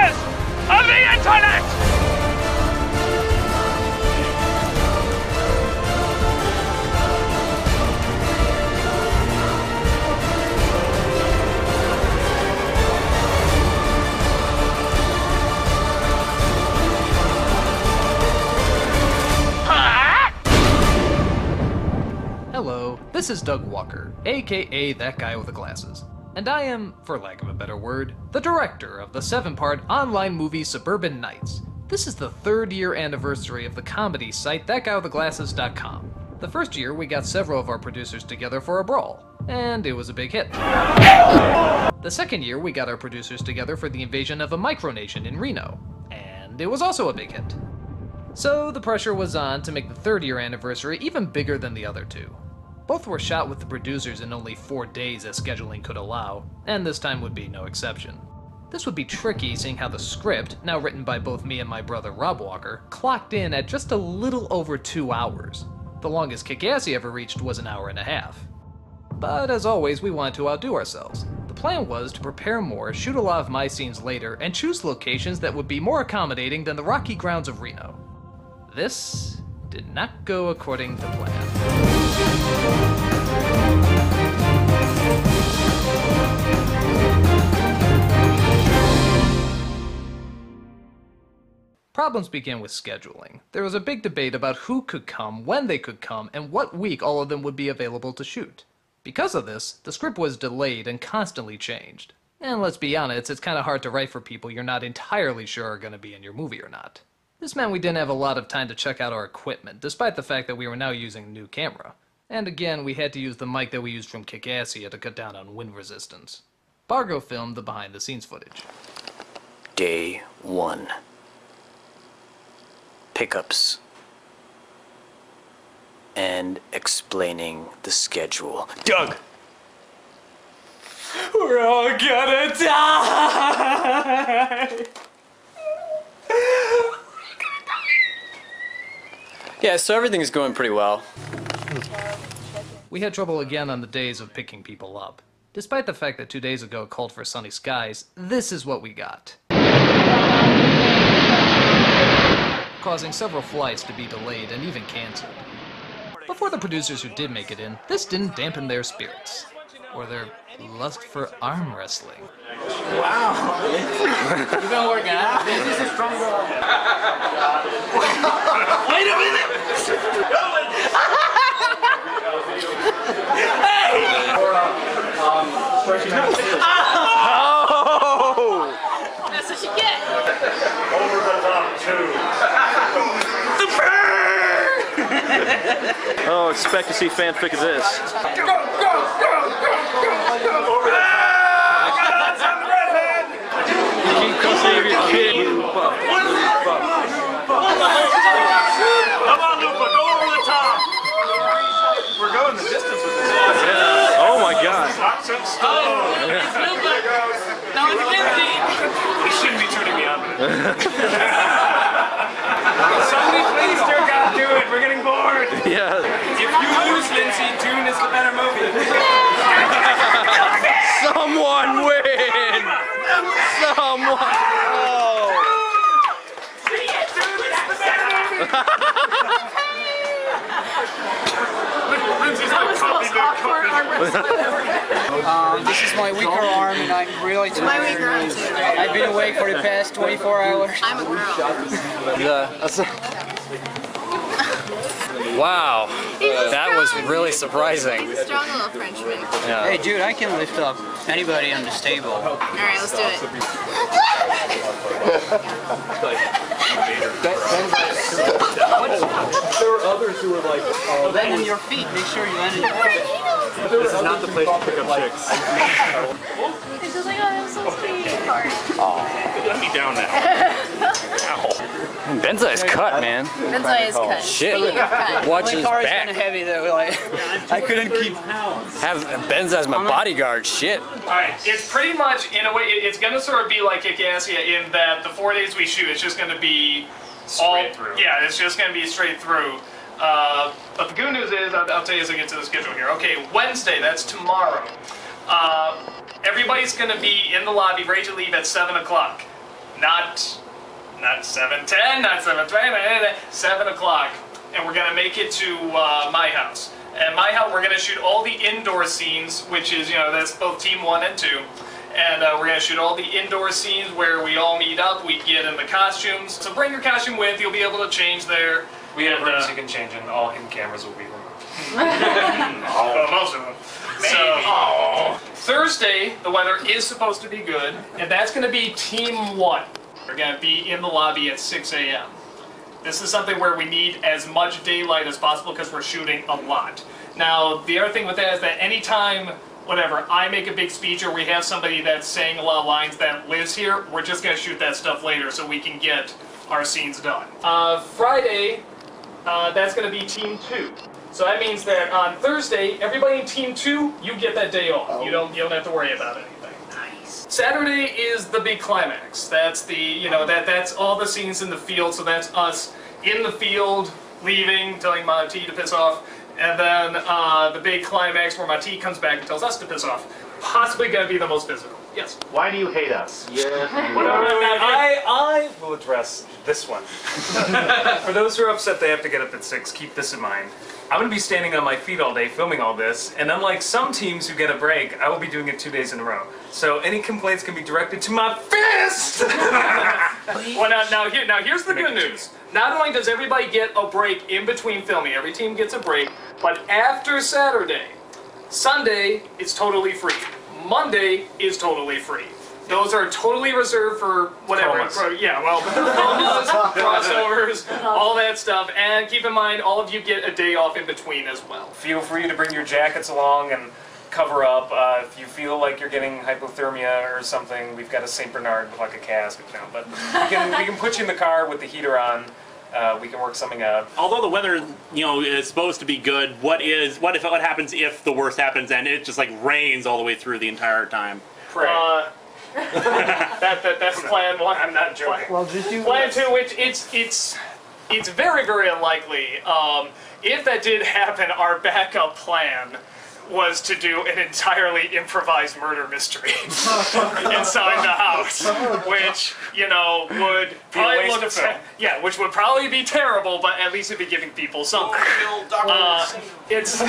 genius of the internet! Hello, this is Doug Walker, aka that guy with the glasses. And I am, for lack of a better word, the director of the 7-part online movie Suburban Nights. This is the 3rd year anniversary of the comedy site thatguywiththeglasses.com. The first year we got several of our producers together for a brawl, and it was a big hit. The second year we got our producers together for the invasion of a micronation in Reno, and it was also a big hit. So the pressure was on to make the 3rd year anniversary even bigger than the other two. Both were shot with the producers in only 4 days as scheduling could allow, and this time would be no exception. This would be tricky seeing how the script, now written by both me and my brother Rob Walker, clocked in at just a little over 2 hours. The longest Kick-Assy ever reached was 1.5 hours. But as always, we wanted to outdo ourselves. The plan was to prepare more, shoot a lot of my scenes later, and choose locations that would be more accommodating than the rocky grounds of Reno. This did not go according to plan. Problems began with scheduling. There was a big debate about who could come, when they could come, and what week all of them would be available to shoot. Because of this, the script was delayed and constantly changed. And let's be honest, it's kind of hard to write for people you're not entirely sure are going to be in your movie or not. This meant we didn't have a lot of time to check out our equipment, despite the fact that we were now using a new camera. And again, we had to use the mic that we used from Kick-Assy to cut down on wind resistance. Bargo filmed the behind-the-scenes footage. Day 1. Pickups. And explaining the schedule. Doug! We're all gonna die! Yeah, so everything's going pretty well. We had trouble again on the days of picking people up. Despite the fact that 2 days ago it called for sunny skies, this is what we got. Causing several flights to be delayed and even canceled. But for the producers who did make it in, this didn't dampen their spirits. Or their lust for arm wrestling. Wow! You've been working out. This is stronger. Wait a minute! Hey! Oh! That's what you get. Over the top, too. Oh, expect to see fanfic of this. Go, go, go, go, go, go! Over the top! That's on the redhead! Keep custody of your kid. Come on, Lupa, go over the top! We're going the distance with this. Yeah. Oh my god. Not so slow. It's Lupa. No one's guilty. You shouldn't be turning me on. Somebody please, dear God, do it. We're getting bored. Yeah. If you lose, Lindsay, Dune is the better movie. Someone win! Someone! Oh. Lindsay's like copy the This is my weaker arm, and I'm really tired. My weaker arm too. I've been awake for the past 24 hours. I'm a girl. Wow. That was really surprising. He's a strong little Frenchman. Yeah. Hey, dude, I can lift up anybody on this table. Alright, let's do it. There were others who were like, Land on your feet. Make sure you land on your feet. this is not the place to pick up chicks. It's just like, oh, that was so sweet. Let me down now. Benza is cut, man. Benza is cut. Shit. Speaking of cut. Watch My his car is kind back. of heavy though. Like, I couldn't keep. Have Benza as my bodyguard. Shit. Alright, it's pretty much, in a way, it's gonna sort of be like Kick-Assy in that the 4 days we shoot, it's just gonna be straight through. Yeah, it's just gonna be straight through. But the good news is, I'll tell you as I get to the schedule here. Okay, Wednesday, that's tomorrow. Everybody's gonna be in the lobby, ready to leave at 7 o'clock. not 7:10, not 7:20, 7 o'clock, and we're gonna make it to my house. At my house, we're gonna shoot all the indoor scenes, which is, that's both Team 1 and 2. And we're going to shoot all the indoor scenes where we all meet up, we get in the costumes. So bring your costume with, you'll be able to change there. We have rooms you can change in, all hidden cameras will be removed. Well, most of them. So, Thursday, the weather is supposed to be good, and that's going to be Team 1. We're going to be in the lobby at 6 a.m. This is something where we need as much daylight as possible because we're shooting a lot. Now, the other thing with that is that anytime I make a big speech or we have somebody that's saying a lot of lines that lives here, we're just going to shoot that stuff later so we can get our scenes done. Friday, that's going to be Team 2. So that means that on Thursday, everybody in Team 2, you get that day off. You don't have to worry about anything. Nice. Saturday is the big climax. That's the, that's all the scenes in the field, so that's us in the field, leaving, telling Monty to piss off. And then the big climax where Mati comes back and tells us to piss off. Possibly going to be the most physical. Yes? Why do you hate us? I will address this one. For those who are upset they have to get up at 6, keep this in mind. I'm going to be standing on my feet all day filming all this, and unlike some teams who get a break, I will be doing it 2 days in a row. So any complaints can be directed to my fist! Well, now here's the good news. Not only does everybody get a break in between filming, every team gets a break, but after Saturday, Sunday is totally free. Monday is totally free. Those are totally reserved for whatever. Comas, crossovers, all that stuff. And keep in mind, all of you get a day off in between as well. Feel free to bring your jackets along and cover up. If you feel like you're getting hypothermia or something, we've got a St. Bernard with like a cask, but we can put you in the car with the heater on. We can work something out. Although the weather, is supposed to be good, what happens if the worst happens and it just like rains all the way through the entire time? Pray. That's plan 1. I'm not joking. Well, just do plan 2, which it's very, very unlikely. If that did happen, our backup plan was to do an entirely improvised murder mystery inside the house, which, would probably look which would probably be terrible, but at least it'd be giving people something. It's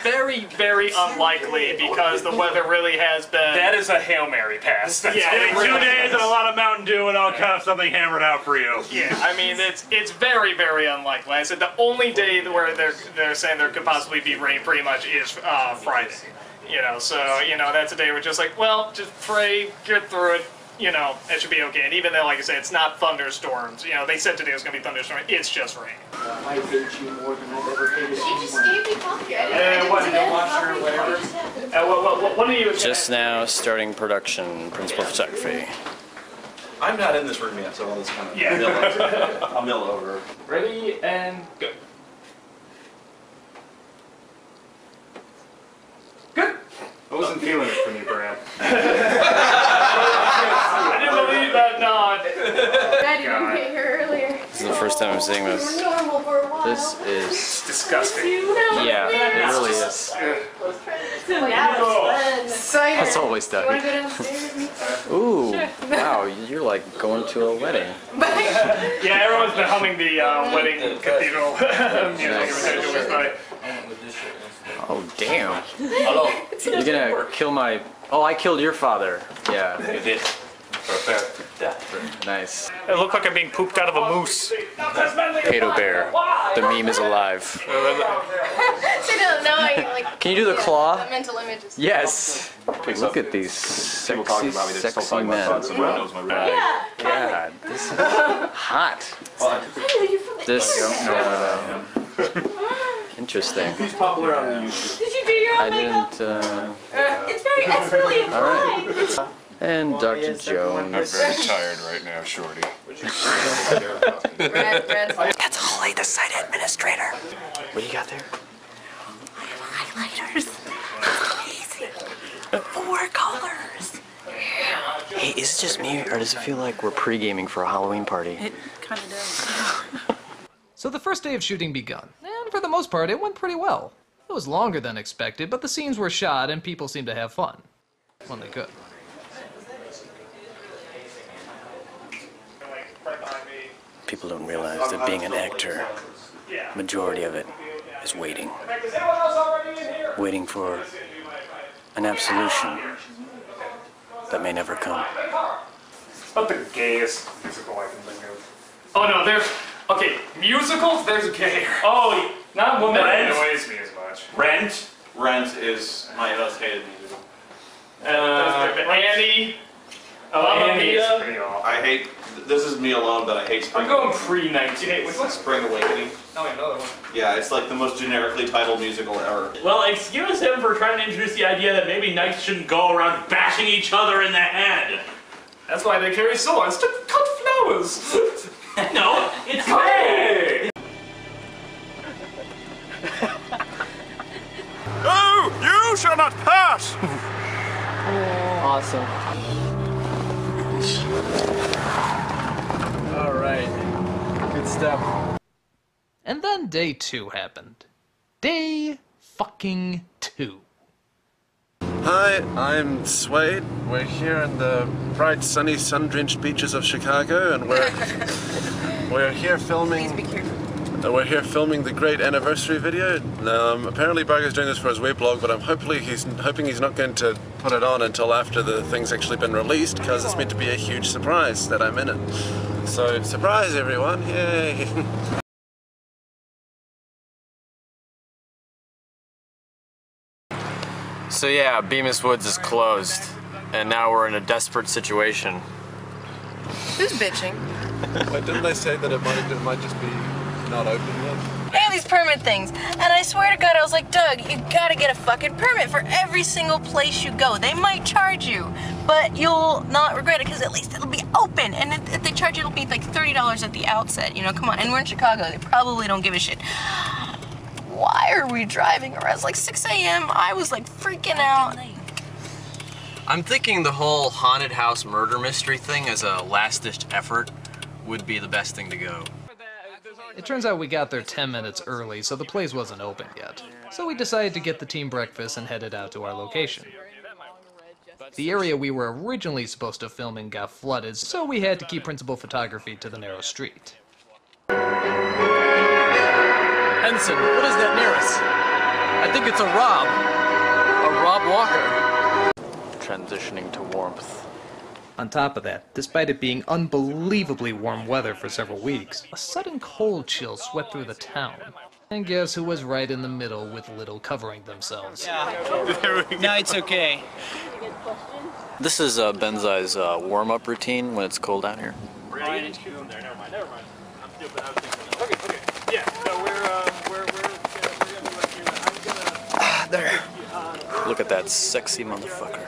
very, very unlikely because the weather really has been. That is a Hail Mary pass. Yeah, 2 days and a lot of Mountain Dew and I'll have something hammered out for you. Yeah, I mean it's very, very unlikely. I said the only day where they're saying there could possibly be rain pretty much is Friday. So that's a day we're just like, well, just pray, get through it. It should be okay. And even though, like I said, it's not thunderstorms. They said today it was going to be thunderstorms. It's just rain. I hate you more than I've ever hated You just anyone. gave me coffee. What are you? Just now starting production, principal photography. I'm not in this room yet, so all this kind of I'll mill over. Ready and go. Good. I wasn't feeling it from you, Brad. I didn't believe that nod. I didn't get here earlier. This is the first time I'm seeing this. We were normal for a while. This is disgusting. Yeah, it really is. That's always You want to done. go downstairs? Ooh, wow, you're like going to a wedding. Yeah, everyone's been humming the wedding cathedral music. Oh, damn. You're gonna kill my... Oh, I killed your father. Yeah. You did. Nice. It looked like I'm being pooped out of a moose. Potato bear. The meme is alive. They don't know. Can you do the claw? The mental images. Yes. Look at these sexy men. Yeah. God, this is hot. This, interesting. He's popular on YouTube. Did you do your own I makeup? didn't, It's really Alright. And Dr. Jones. I'm very tired right now, Shorty. That's Holly, the site administrator. What do you got there? highlighters. Amazing. 4 colors. Hey, is it just me, or does it feel like we're pre-gaming for a Halloween party? It kind of does. So the first day of shooting begun, and for the most part it went pretty well. It was longer than expected, but the scenes were shot and people seemed to have fun. When they could. people don't realize that being an actor, majority of it is waiting. Waiting for an absolution that may never come. About the gayest musical I can think of. Oh no, there's... Okay, musicals, there's gayer. Oh, not one that Rent. annoys me as much. Rent. Rent is my most hated musical. Annie. Annie is Mamma pretty awful. I hate, this is me alone, but I hate Spring I'm going Awakening. pre-19. Which one's... Spring Awakening. Oh, another one. Yeah, it's like the most generically titled musical ever. Well, excuse him for trying to introduce the idea that maybe knights shouldn't go around bashing each other in the head. That's why they carry swords, to cut flowers. No, it's gay! Oh, you shall not pass! Awesome. All right. Good stuff. And then day 2 happened. Day fucking 2. Hi, I'm Suede. We're here in the bright, sunny, sun-drenched beaches of Chicago, and we're here filming. Please be careful. We're here filming the great anniversary video. Apparently, Barker's doing this for his weblog, but I'm hoping he's not going to put it on until after the thing's actually been released, because it's meant to be a huge surprise that I'm in it. So, surprise, everyone! Yay! So yeah, Bemis Woods is closed, and now we're in a desperate situation. Who's bitching? Wait, didn't they say that it might just be not open yet? They have these permit things, and I swear to God, I was like, Doug, you gotta get a fucking permit for every single place you go. They might charge you, but you'll not regret it because at least it'll be open. And if they charge you, it'll be like $30 at the outset. You know, come on. And we're in Chicago. They probably don't give a shit. Why are we driving around? It's like 6 a.m. I was like freaking out. I'm thinking the whole haunted house murder mystery thing as a last-ditch effort would be the best thing to go. It turns out we got there 10 minutes early, so the place wasn't open yet. So we decided to get the team breakfast and headed out to our location. The area we were originally supposed to film in got flooded, so we had to keep principal photography to the narrow street. Ensign, what is that near us? I think it's a Rob. A Rob Walker. Transitioning to warmth. On top of that, despite it being unbelievably warm weather for several weeks, a sudden cold chill swept through the town. And guess who was right in the middle with little covering themselves? No, it's okay. This is Benzai's warm-up routine when it's cold out here. Never mind. I'm stupid. I was thinking. Okay. Yeah. So we're gonna There. Look at that sexy motherfucker.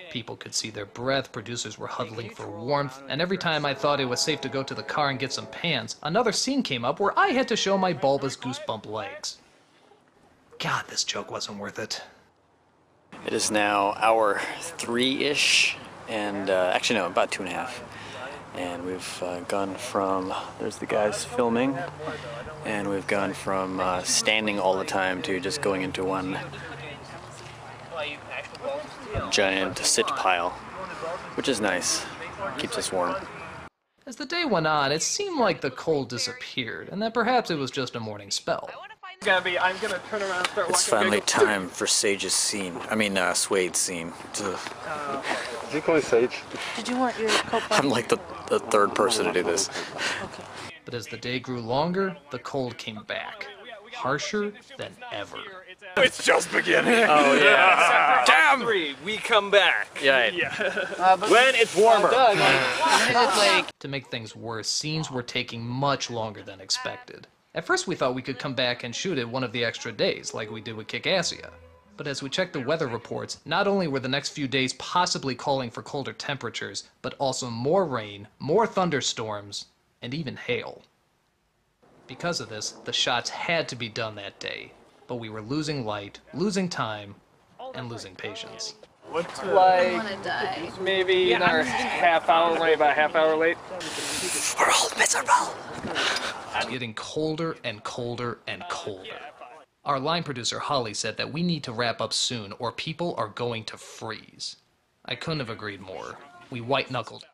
People could see their breath, producers were huddling for warmth, and every time I thought it was safe to go to the car and get some pants, another scene came up where I had to show my bulbous goosebump legs. God, this joke wasn't worth it. It is now hour 3-ish, and actually no, about 2.5. And we've gone from, there's the guys filming, and we've gone from standing all the time to just going into one giant sit pile, which is nice. Keeps us warm. As the day went on, it seemed like the cold disappeared, and that perhaps it was just a morning spell. I'm gonna turn around and start It's finally time for Sage's scene. I mean, Suede's scene. Did you call me Sage? Did you want your coat? I'm like the third person to do this. Okay. But as the day grew longer, the cold came back. Harsher than ever. It's just beginning. Oh, yeah. Damn! We come back. Yeah. When it's warmer. To make things worse, scenes were taking much longer than expected. At first we thought we could come back and shoot it one of the extra days, like we did with Kickassia. But as we checked the weather reports, not only were the next few days possibly calling for colder temperatures, but also more rain, more thunderstorms, and even hail. Because of this, the shots had to be done that day, but we were losing light, losing time, and losing patience. What's I wanna die. maybe another half hour late, about a half hour late? We're all miserable. It's getting colder and colder and colder. Our line producer Holly said that we need to wrap up soon or people are going to freeze. I couldn't have agreed more. We white-knuckled